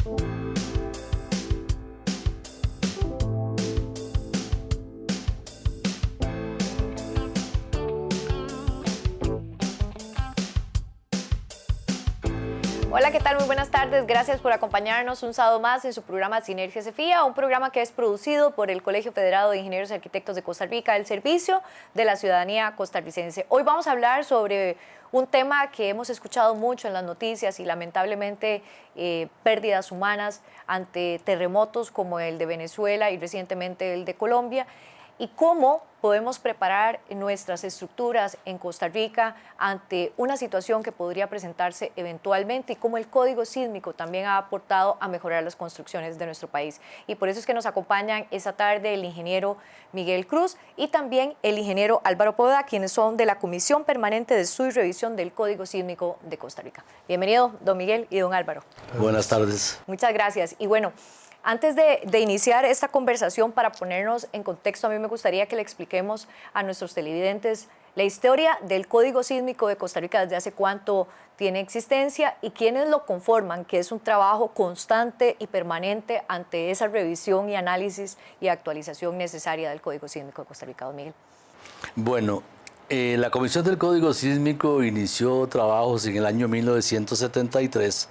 Hola, ¿qué tal? Muy buenas tardes. Gracias por acompañarnos un sábado más en su programa Sinergia CEFIA, un programa que es producido por el Colegio Federado de Ingenieros y Arquitectos de Costa Rica, el servicio de la ciudadanía costarricense. Hoy vamos a hablar sobre un tema que hemos escuchado mucho en las noticias y lamentablemente pérdidas humanas ante terremotos como el de Venezuela y recientemente el de Colombia, y cómo podemos preparar nuestras estructuras en Costa Rica ante una situación que podría presentarse eventualmente, y cómo el Código Sísmico también ha aportado a mejorar las construcciones de nuestro país. Y por eso es que nos acompañan esta tarde el ingeniero Miguel Cruz y también el ingeniero Álvaro Poveda, quienes son de la Comisión Permanente de Estudio y Revisión del Código Sísmico de Costa Rica. Bienvenido, don Miguel y don Álvaro. Buenas tardes. Muchas gracias. Y bueno, antes de iniciar esta conversación, para ponernos en contexto, a mí me gustaría que le expliquemos a nuestros televidentes la historia del Código Sísmico de Costa Rica, desde hace cuánto tiene existencia y quiénes lo conforman, que es un trabajo constante y permanente ante esa revisión y análisis y actualización necesaria del Código Sísmico de Costa Rica. Don Miguel. Bueno, la Comisión del Código Sísmico inició trabajos en el año 1973,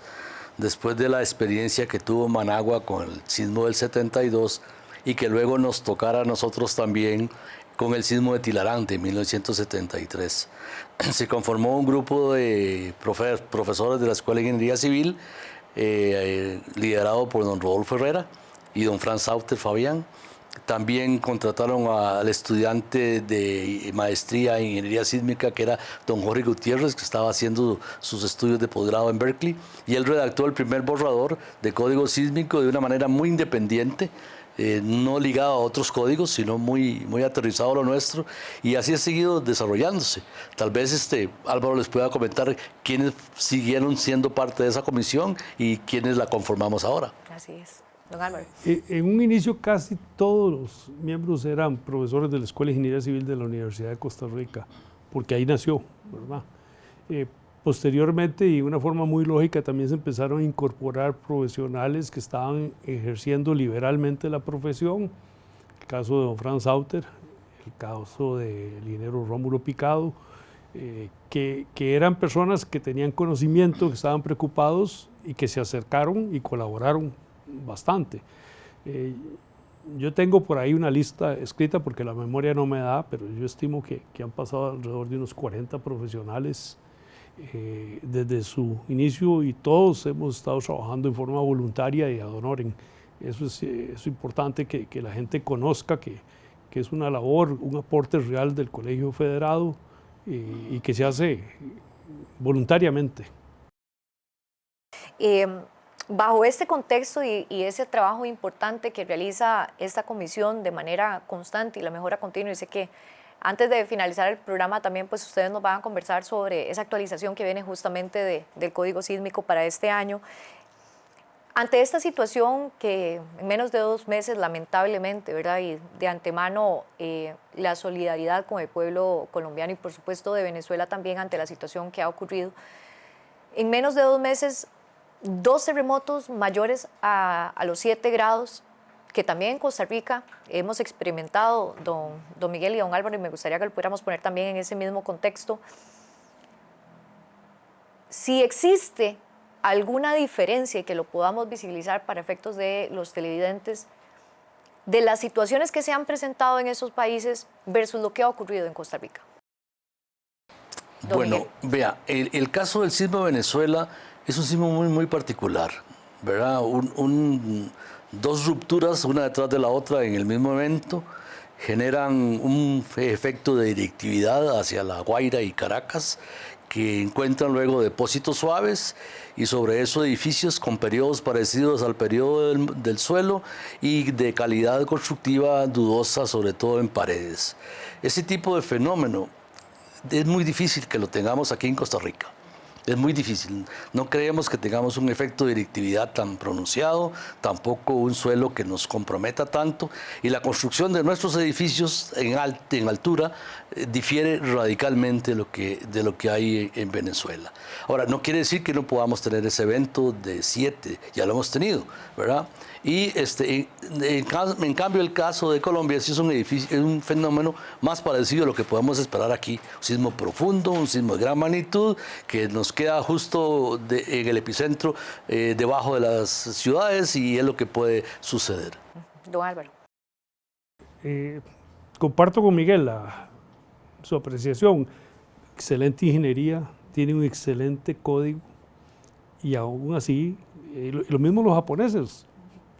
después de la experiencia que tuvo Managua con el sismo del 72 y que luego nos tocara a nosotros también con el sismo de Tilarán de 1973. Se conformó un grupo de profesores de la Escuela de Ingeniería Civil, liderado por don Rodolfo Herrera y don Franz Sauter Fabián. También contrataron al estudiante de maestría en ingeniería sísmica, que era don Jorge Gutiérrez, que estaba haciendo sus estudios de posgrado en Berkeley, y él redactó el primer borrador de código sísmico de una manera muy independiente, no ligado a otros códigos, sino muy aterrizado a lo nuestro, y así ha seguido desarrollándose. Tal vez Álvaro les pueda comentar quiénes siguieron siendo parte de esa comisión y quiénes la conformamos ahora. Así es. Don Álvaro. En un inicio casi todos los miembros eran profesores de la Escuela de Ingeniería Civil de la Universidad de Costa Rica, porque ahí nació, ¿verdad? Posteriormente, y de una forma muy lógica, también se empezaron a incorporar profesionales que estaban ejerciendo liberalmente la profesión. El caso de don Franz Sauter, el caso del ingeniero Rómulo Picado, que eran personas que tenían conocimiento, que estaban preocupados y que se acercaron y colaboraron bastante. Yo tengo por ahí una lista escrita porque la memoria no me da, pero yo estimo que han pasado alrededor de unos 40 profesionales desde su inicio, y todos hemos estado trabajando en forma voluntaria y ad honorem. Eso es importante que la gente conozca que es una labor, un aporte real del Colegio Federado y que se hace voluntariamente. Bajo este contexto y ese trabajo importante que realiza esta comisión de manera constante y la mejora continua, y sé que antes de finalizar el programa también pues ustedes nos van a conversar sobre esa actualización que viene justamente del Código Sísmico para este año. Ante esta situación que en menos de 2 meses, lamentablemente, ¿verdad? Y de antemano la solidaridad con el pueblo colombiano y por supuesto de Venezuela también ante la situación que ha ocurrido, en menos de 2 meses, 2 terremotos mayores a los 7 grados, que también en Costa Rica hemos experimentado, don Miguel y don Álvaro, y me gustaría que lo pudiéramos poner también en ese mismo contexto. Si existe alguna diferencia y que lo podamos visibilizar para efectos de los televidentes, de las situaciones que se han presentado en esos países versus lo que ha ocurrido en Costa Rica. Bueno, vea, el caso del sismo de Venezuela es un sismo muy particular, ¿verdad? Dos rupturas, una detrás de la otra en el mismo evento, generan un efecto de directividad hacia La Guaira y Caracas, que encuentran luego depósitos suaves y sobre eso edificios con periodos parecidos al periodo del suelo y de calidad constructiva dudosa, sobre todo en paredes. Ese tipo de fenómeno es muy difícil que lo tengamos aquí en Costa Rica. Es muy difícil. No creemos que tengamos un efecto de directividad tan pronunciado, tampoco un suelo que nos comprometa tanto. Y la construcción de nuestros edificios en altura difiere radicalmente de lo que hay en Venezuela. Ahora, no quiere decir que no podamos tener ese evento de 7, ya lo hemos tenido, ¿verdad? Y en cambio el caso de Colombia sí es un fenómeno más parecido a lo que podemos esperar aquí. Un sismo profundo, un sismo de gran magnitud, que nos queda justo en el epicentro, debajo de las ciudades, y es lo que puede suceder. Don Álvaro. Comparto con Miguel su apreciación. Excelente ingeniería, tiene un excelente código, y aún así, lo mismo los japoneses.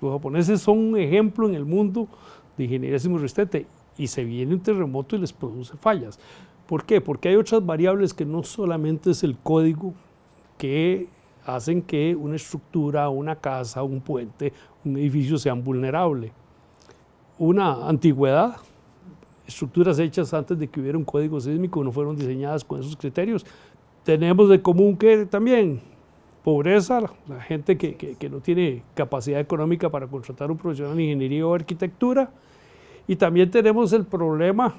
Los japoneses son un ejemplo en el mundo de ingeniería sismo-resistente, y se viene un terremoto y les produce fallas. ¿Por qué? Porque hay otras variables que no solamente es el código que hacen que una estructura, una casa, un puente, un edificio sean vulnerables. Una antigüedad, estructuras hechas antes de que hubiera un código sísmico no fueron diseñadas con esos criterios. Tenemos de común que también pobreza, la gente que no tiene capacidad económica para contratar un profesional de ingeniería o arquitectura, y también tenemos el problema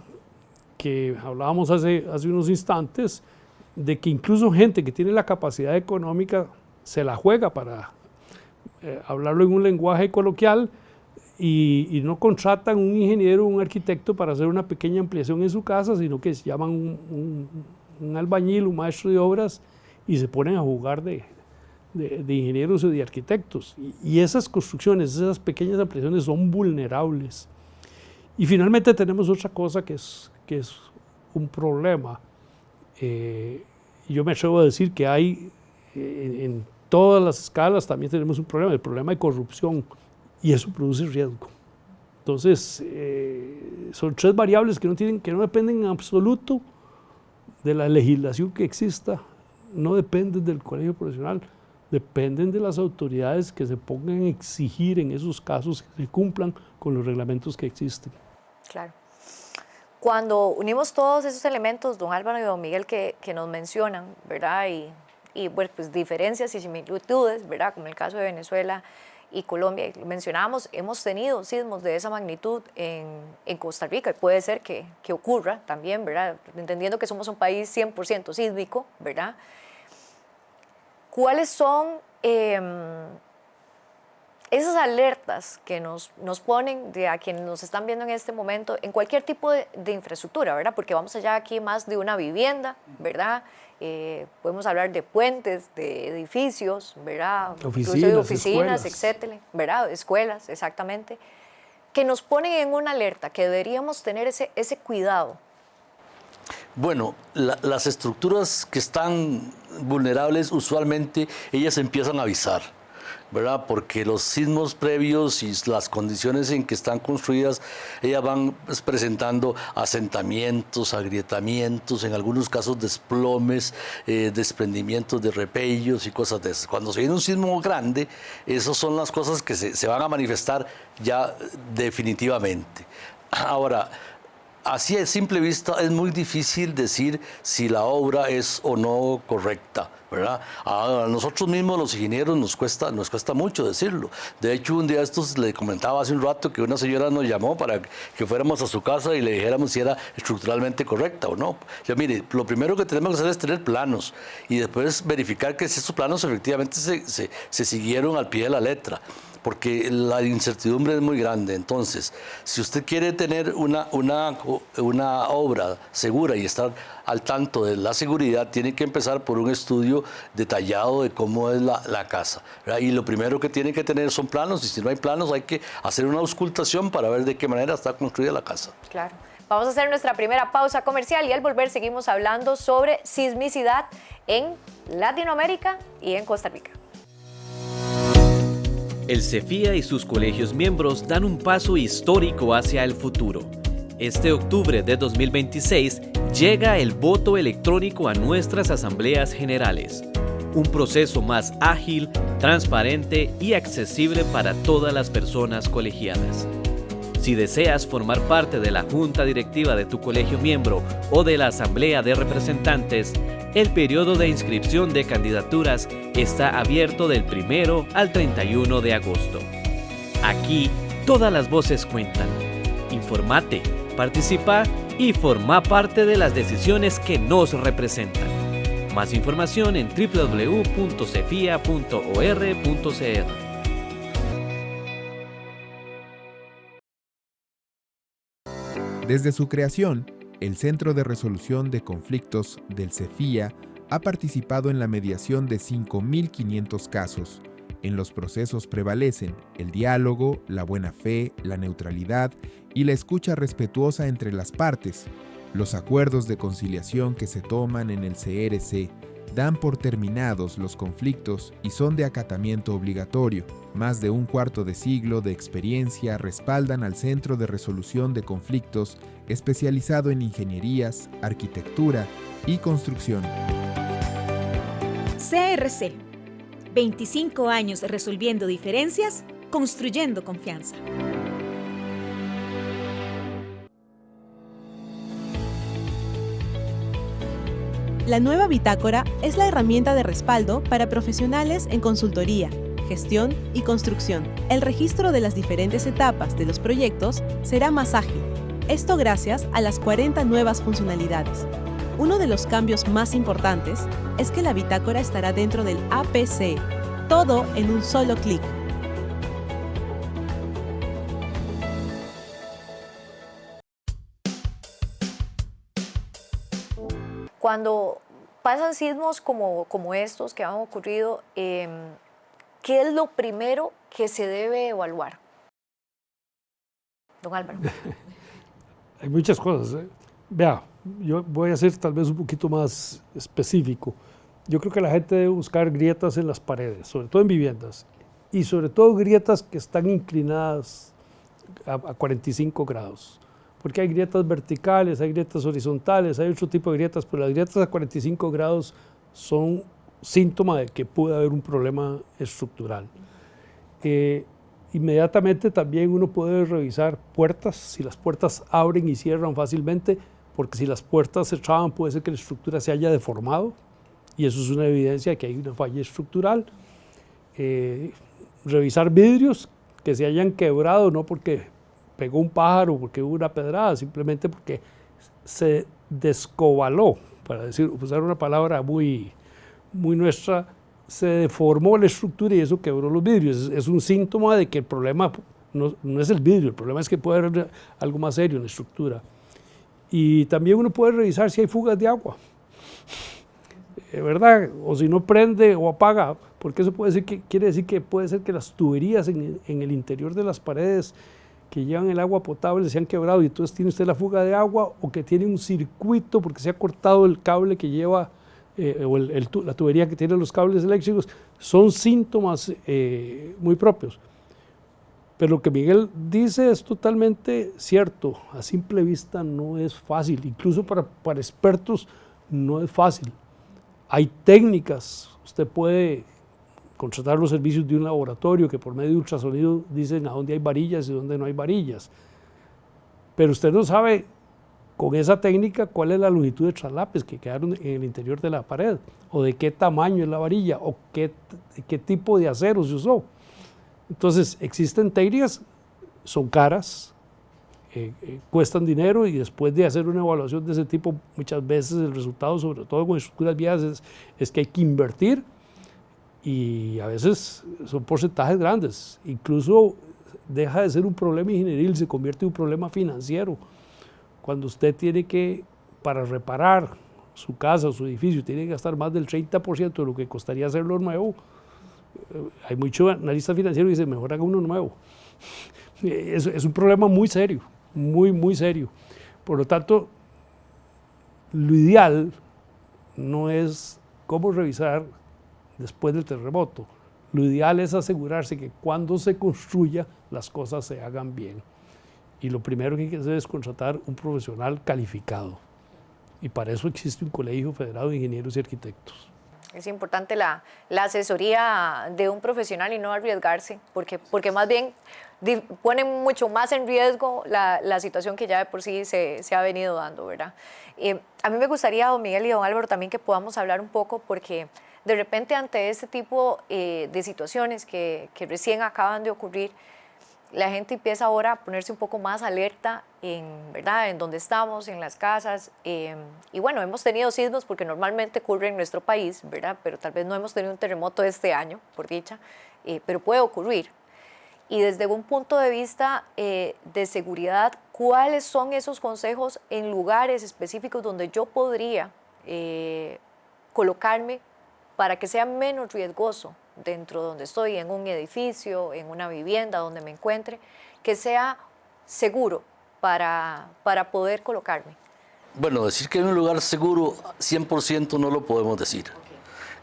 que hablábamos hace unos instantes, de que incluso gente que tiene la capacidad económica se la juega para hablarlo en un lenguaje coloquial, y no contratan un ingeniero o un arquitecto para hacer una pequeña ampliación en su casa, sino que se llaman un albañil, un maestro de obras, y se ponen a jugar de ingenieros o de arquitectos, y esas construcciones, esas pequeñas ampliaciones son vulnerables. Y finalmente tenemos otra cosa que es un problema. Yo me atrevo a decir que hay en todas las escalas también tenemos un problema, el problema de corrupción, y eso produce riesgo. Entonces, son tres variables que no dependen en absoluto de la legislación que exista, no dependen del colegio profesional, dependen de las autoridades que se pongan a exigir en esos casos que se cumplan con los reglamentos que existen. Claro. Cuando unimos todos esos elementos, don Álvaro y don Miguel, que nos mencionan, ¿verdad? Y bueno, pues diferencias y similitudes, ¿verdad? Como el caso de Venezuela y Colombia, mencionábamos, hemos tenido sismos de esa magnitud en Costa Rica, y puede ser que ocurra también, ¿verdad? Entendiendo que somos un país 100% sísmico, ¿verdad? ¿Cuáles son esas alertas que nos ponen a quienes nos están viendo en este momento en cualquier tipo de infraestructura, ¿verdad? Porque vamos allá aquí más de una vivienda, ¿verdad? Podemos hablar de puentes, de edificios, ¿verdad? Oficinas, etcétera, ¿verdad? Escuelas, exactamente, que nos ponen en una alerta, que deberíamos tener ese cuidado. Bueno, las estructuras que están vulnerables, usualmente ellas empiezan a avisar, ¿verdad? Porque los sismos previos y las condiciones en que están construidas, ellas van presentando asentamientos, agrietamientos, en algunos casos desplomes, desprendimientos de repellos y cosas de esas. Cuando se viene un sismo grande, esas son las cosas que se van a manifestar ya definitivamente. Ahora, así a simple vista es muy difícil decir si la obra es o no correcta, ¿verdad? A nosotros mismos los ingenieros nos cuesta mucho decirlo. De hecho, un día estos le comentaba hace un rato que una señora nos llamó para que fuéramos a su casa y le dijéramos si era estructuralmente correcta o no. Ya mire, lo primero que tenemos que hacer es tener planos y después verificar que esos planos efectivamente se siguieron al pie de la letra, porque la incertidumbre es muy grande. Entonces, si usted quiere tener una obra segura y estar al tanto de la seguridad, tiene que empezar por un estudio detallado de cómo es la casa, ¿verdad? Y lo primero que tiene que tener son planos, y si no hay planos hay que hacer una auscultación para ver de qué manera está construida la casa. Claro. Vamos a hacer nuestra primera pausa comercial y al volver seguimos hablando sobre sismicidad en Latinoamérica y en Costa Rica. El CEFIA y sus colegios miembros dan un paso histórico hacia el futuro. Este octubre de 2026 llega el voto electrónico a nuestras asambleas generales. Un proceso más ágil, transparente y accesible para todas las personas colegiadas. Si deseas formar parte de la junta directiva de tu colegio miembro o de la asamblea de representantes, el periodo de inscripción de candidaturas está abierto del 1 al 31 de agosto. Aquí, todas las voces cuentan. Informate, participa y forma parte de las decisiones que nos representan. Más información en www.cefia.or.cr. Desde su creación, el Centro de Resolución de Conflictos del CEFIA ha participado en la mediación de 5.500 casos. En los procesos prevalecen el diálogo, la buena fe, la neutralidad y la escucha respetuosa entre las partes. Los acuerdos de conciliación que se toman en el CRC dan por terminados los conflictos y son de acatamiento obligatorio. Más de un cuarto de siglo de experiencia respaldan al Centro de Resolución de Conflictos especializado en ingenierías, arquitectura y construcción. CRC. 25 años resolviendo diferencias, construyendo confianza. La nueva bitácora es la herramienta de respaldo para profesionales en consultoría, gestión y construcción. El registro de las diferentes etapas de los proyectos será más ágil. Esto gracias a las 40 nuevas funcionalidades. Uno de los cambios más importantes es que la bitácora estará dentro del APC, todo en un solo clic. Cuando pasan sismos como estos que han ocurrido, ¿qué es lo primero que se debe evaluar? Don Álvaro. Hay muchas cosas. Vea, yo voy a ser tal vez un poquito más específico. Yo creo que la gente debe buscar grietas en las paredes, sobre todo en viviendas, y sobre todo grietas que están inclinadas a 45 grados. Porque hay grietas verticales, hay grietas horizontales, hay otro tipo de grietas, pero las grietas a 45 grados son síntoma de que puede haber un problema estructural. Inmediatamente también uno puede revisar puertas, si las puertas abren y cierran fácilmente, porque si las puertas se traban puede ser que la estructura se haya deformado, y eso es una evidencia de que hay una falla estructural. Revisar vidrios que se hayan quebrado, no porque pegó un pájaro, porque hubo una pedrada, simplemente porque se descobaló, para usar una palabra muy nuestra, se deformó la estructura y eso quebró los vidrios. Es un síntoma de que el problema no es el vidrio, el problema es que puede haber algo más serio en la estructura. Y también uno puede revisar si hay fugas de agua, ¿verdad? O si no prende o apaga, porque eso quiere decir que puede ser que las tuberías en el interior de las paredes que llevan el agua potable se han quebrado y entonces tiene usted la fuga de agua, o que tiene un circuito porque se ha cortado el cable que lleva o la tubería que tiene los cables eléctricos. Son síntomas muy propios. Pero lo que Miguel dice es totalmente cierto. A simple vista no es fácil, incluso para expertos no es fácil. Hay técnicas, usted puede contratar los servicios de un laboratorio que por medio de ultrasonido dicen a dónde hay varillas y dónde no hay varillas. Pero usted no sabe con esa técnica cuál es la longitud de traslapes que quedaron en el interior de la pared, o de qué tamaño es la varilla, o qué tipo de acero se usó. Entonces, existen técnicas, son caras, cuestan dinero, y después de hacer una evaluación de ese tipo, muchas veces el resultado, sobre todo con estructuras viejas, es que hay que invertir, y a veces son porcentajes grandes. Incluso deja de ser un problema ingenieril, se convierte en un problema financiero. Cuando usted tiene que, para reparar su casa o su edificio, tiene que gastar más del 30% de lo que costaría hacerlo nuevo, hay mucho analista financiero que dice, mejor haga uno nuevo. Es un problema muy serio, muy serio. Por lo tanto, lo ideal no es cómo revisar después del terremoto. Lo ideal es asegurarse que cuando se construya las cosas se hagan bien. Y lo primero que hay que hacer es contratar un profesional calificado. Y para eso existe un Colegio Federado de Ingenieros y Arquitectos. Es importante la asesoría de un profesional y no arriesgarse, porque más bien ponen mucho más en riesgo la situación que ya de por sí se ha venido dando, ¿verdad? A mí me gustaría, don Miguel y don Álvaro, también que podamos hablar un poco, porque de repente ante este tipo de situaciones que recién acaban de ocurrir, la gente empieza ahora a ponerse un poco más alerta ¿verdad?, en donde estamos, en las casas. Y bueno, hemos tenido sismos porque normalmente ocurre en nuestro país, ¿verdad?, pero tal vez no hemos tenido un terremoto este año, por dicha, pero puede ocurrir. Y desde un punto de vista de seguridad, ¿cuáles son esos consejos en lugares específicos donde yo podría colocarme para que sea menos riesgoso dentro de donde estoy, en un edificio, en una vivienda donde me encuentre, que sea seguro para poder colocarme? Bueno, decir que hay un lugar seguro 100% no lo podemos decir.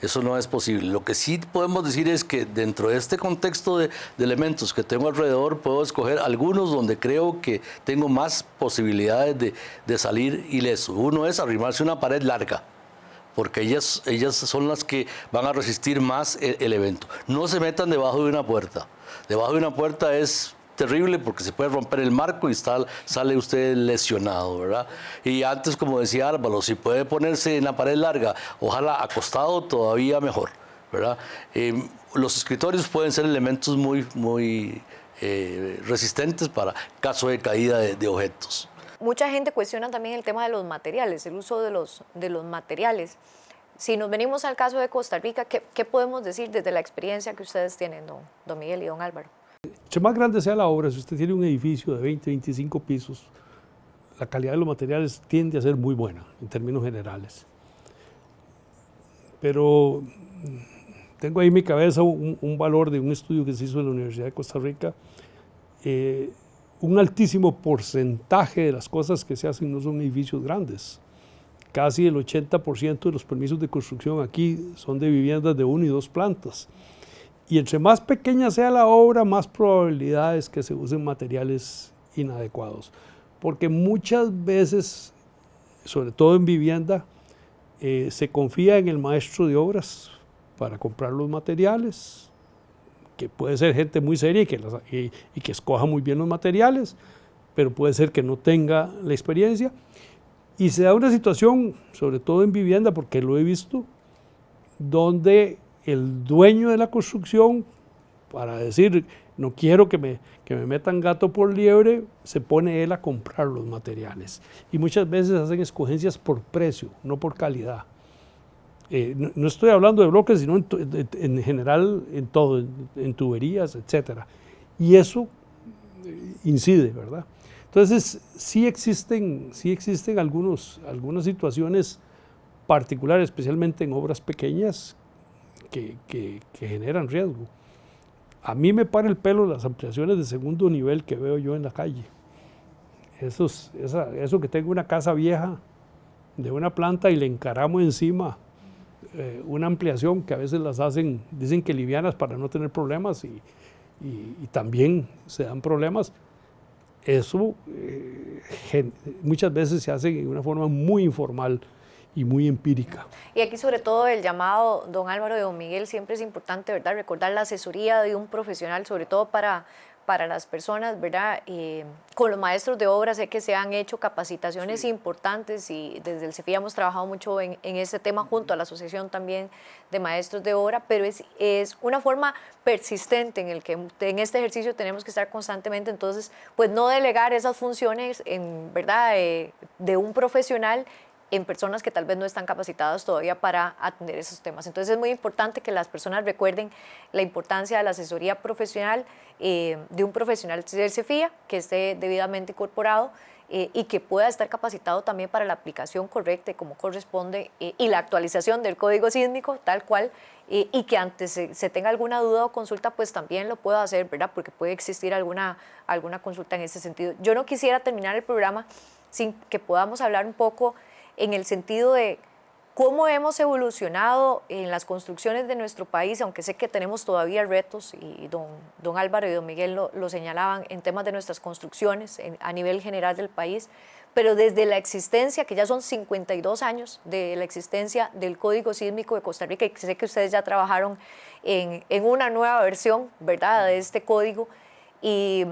Eso no es posible. Lo que sí podemos decir es que dentro de este contexto de elementos que tengo alrededor, puedo escoger algunos donde creo que tengo más posibilidades de salir ileso. Uno es arrimarse a una pared larga, porque ellas son las que van a resistir más el evento. No se metan debajo de una puerta. Debajo de una puerta es terrible porque se puede romper el marco y sale usted lesionado, ¿verdad? Y antes, como decía Álvaro, si puede ponerse en la pared larga, ojalá acostado, todavía mejor, ¿verdad? Los escritorios pueden ser elementos muy resistentes para caso de caída de objetos. Mucha gente cuestiona también el tema de los materiales, el uso de los materiales. Si nos venimos al caso de Costa Rica, ¿qué podemos decir desde la experiencia que ustedes tienen, don Miguel y don Álvaro? Entre más grande sea la obra, si usted tiene un edificio de 20, 25 pisos, la calidad de los materiales tiende a ser muy buena en términos generales. Pero tengo ahí en mi cabeza un valor de un estudio que se hizo en la Universidad de Costa Rica. Un altísimo porcentaje de las cosas que se hacen no son edificios grandes. Casi el 80% de los permisos de construcción aquí son de viviendas de 1 y 2 plantas. Y entre más pequeña sea la obra, más probabilidades que se usen materiales inadecuados. Porque muchas veces, sobre todo en vivienda, se confía en el maestro de obras para comprar los materiales, que puede ser gente muy seria y que escoja muy bien los materiales, pero puede ser que no tenga la experiencia. Y se da una situación, sobre todo en vivienda, porque lo he visto, donde el dueño de la construcción, para decir, no quiero que me metan gato por liebre, se pone él a comprar los materiales. Y muchas veces hacen escogencias por precio, no por calidad. No estoy hablando de bloques, sino en general en todo, en tuberías, etc. Y eso incide, ¿verdad? Entonces, sí existen algunas situaciones particulares, especialmente en obras pequeñas, que generan riesgo. A mí me para el pelo las ampliaciones de segundo nivel que veo yo en la calle. Eso que tengo una casa vieja de una planta y le encaramos encima una ampliación que a veces las hacen, dicen que livianas para no tener problemas y también se dan problemas. Eso muchas veces se hace de una forma muy informal y muy empírica. Y aquí sobre todo el llamado, don Álvaro y don Miguel, siempre es importante, ¿verdad?, recordar la asesoría de un profesional, sobre todo para las personas, ¿verdad? Con los maestros de obra sé que se han hecho capacitaciones importantes y desde el CEFIA hemos trabajado mucho en este tema junto a la Asociación también de Maestros de Obra, pero es una forma persistente en el que en este ejercicio tenemos que estar constantemente, entonces pues no delegar esas funciones ¿verdad?, de un profesional en personas que tal vez no están capacitadas todavía para atender esos temas. Entonces es muy importante que las personas recuerden la importancia de la asesoría profesional de un profesional del CEFIA que esté debidamente incorporado y que pueda estar capacitado también para la aplicación correcta y como corresponde y la actualización del código sísmico tal cual y que antes se tenga alguna duda o consulta pues también lo pueda hacer, ¿verdad?, porque puede existir alguna consulta en ese sentido. Yo no quisiera terminar el programa sin que podamos hablar un poco en el sentido de cómo hemos evolucionado en las construcciones de nuestro país, aunque sé que tenemos todavía retos, y don Álvaro y don Miguel lo señalaban en temas de nuestras construcciones a nivel general del país, pero desde la existencia, que ya son 52 años de la existencia del Código Sísmico de Costa Rica, y sé que ustedes ya trabajaron en una nueva versión, ¿verdad?, de este código, y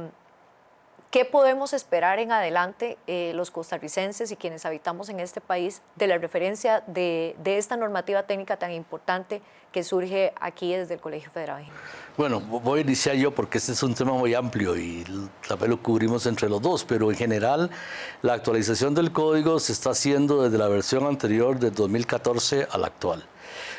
¿qué podemos esperar en adelante los costarricenses y quienes habitamos en este país de la referencia de esta normativa técnica tan importante que surge aquí desde el Colegio Federado de Ingenieros? Bueno, voy a iniciar yo porque este es un tema muy amplio y tal vez lo cubrimos entre los dos, pero en general la actualización del código se está haciendo desde la versión anterior del 2014 a la actual.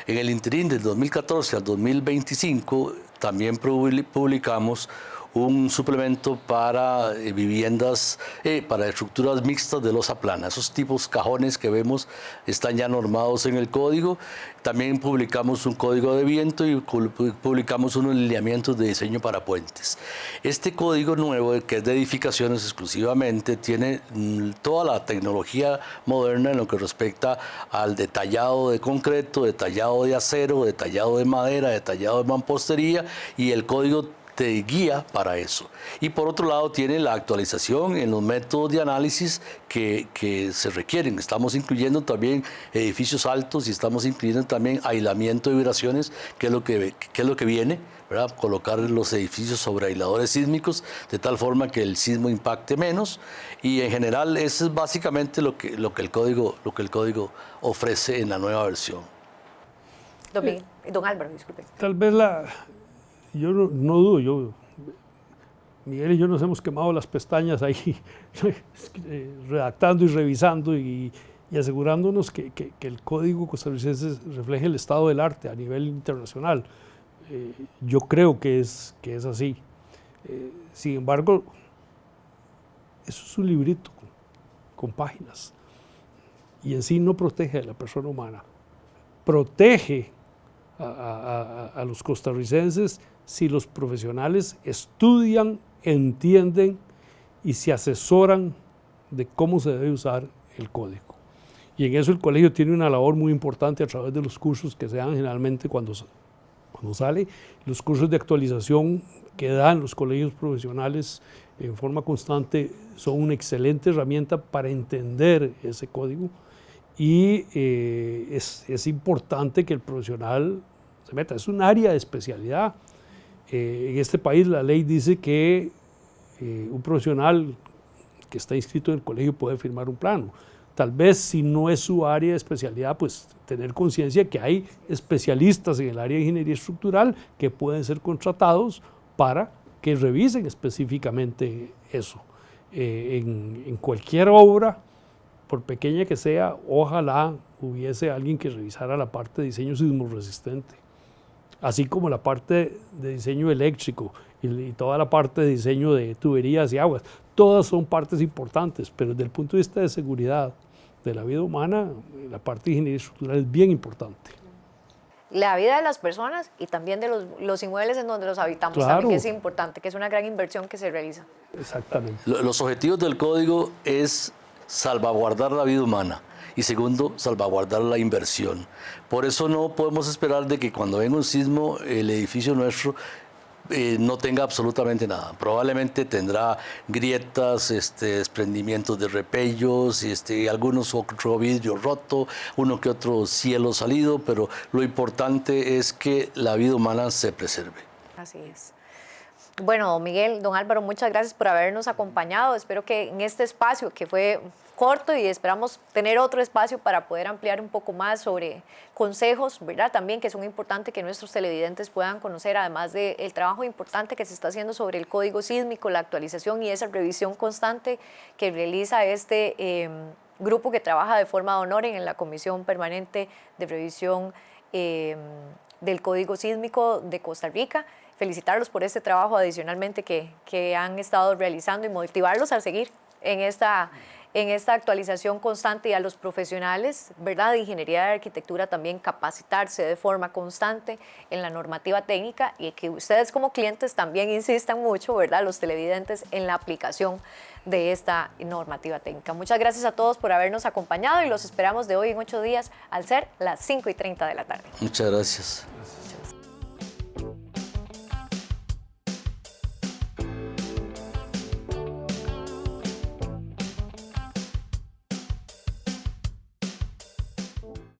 En el interín del 2014 al 2025 también publicamos un suplemento para viviendas, para estructuras mixtas de losa plana. Esos tipos cajones que vemos están ya normados en el código. También publicamos un código de viento y publicamos unos lineamientos de diseño para puentes. Este código nuevo, que es de edificaciones exclusivamente, tiene toda la tecnología moderna en lo que respecta al detallado de concreto, detallado de acero, detallado de madera, detallado de mampostería, y el código te guía para eso. Y por otro lado tiene la actualización en los métodos de análisis que se requieren. Estamos incluyendo también edificios altos y estamos incluyendo también aislamiento de vibraciones, que es lo que viene, ¿verdad? Colocar los edificios sobre aisladores sísmicos de tal forma que el sismo impacte menos, y en general eso es básicamente lo que el código ofrece en la nueva versión. Don Álvaro, disculpe. Tal vez yo no dudo, Miguel y yo nos hemos quemado las pestañas ahí redactando y revisando y asegurándonos que el código costarricense refleje el estado del arte a nivel internacional. Yo creo que es así. Sin embargo, eso es un librito con páginas y en sí no protege a la persona humana, protege a los costarricenses si los profesionales estudian, entienden y se asesoran de cómo se debe usar el código. Y en eso el colegio tiene una labor muy importante a través de los cursos que se dan generalmente cuando sale, los cursos de actualización que dan los colegios profesionales en forma constante son una excelente herramienta para entender ese código. Y es importante que el profesional se meta. Es un área de especialidad. En este país la ley dice que un profesional que está inscrito en el colegio puede firmar un plano. Tal vez si no es su área de especialidad, pues tener conciencia que hay especialistas en el área de ingeniería estructural que pueden ser contratados para que revisen específicamente eso. En cualquier obra, por pequeña que sea, ojalá hubiese alguien que revisara la parte de diseño sismorresistente, así como la parte de diseño eléctrico y toda la parte de diseño de tuberías y aguas. Todas son partes importantes, pero desde el punto de vista de seguridad de la vida humana, la parte de ingeniería estructural es bien importante. La vida de las personas y también de los inmuebles en donde los habitamos, claro, también, que es importante, que es una gran inversión que se realiza. Exactamente. Los objetivos del código es salvaguardar la vida humana y segundo, salvaguardar la inversión. Por eso no podemos esperar de que cuando venga un sismo el edificio nuestro no tenga absolutamente nada. Probablemente tendrá grietas, desprendimientos de repellos, algunos otro vidrio roto, uno que otro cielo salido, pero lo importante es que la vida humana se preserve. Así es. Bueno, don Miguel, don Álvaro, muchas gracias por habernos acompañado. Espero que en este espacio, que fue corto, y esperamos tener otro espacio para poder ampliar un poco más sobre consejos, ¿verdad? También que son importantes que nuestros televidentes puedan conocer, además del trabajo importante que se está haciendo sobre el código sísmico, la actualización y esa revisión constante que realiza este grupo que trabaja de forma de honor en la Comisión Permanente de Revisión del Código Sísmico de Costa Rica. Felicitarlos por este trabajo adicionalmente que han estado realizando y motivarlos a seguir en esta actualización constante, y a los profesionales, ¿verdad?, de ingeniería de arquitectura también capacitarse de forma constante en la normativa técnica, y que ustedes como clientes también insistan mucho, ¿verdad?, los televidentes, en la aplicación de esta normativa técnica. Muchas gracias a todos por habernos acompañado y los esperamos de hoy en 8 días al ser las 5:30 de la tarde. Muchas gracias.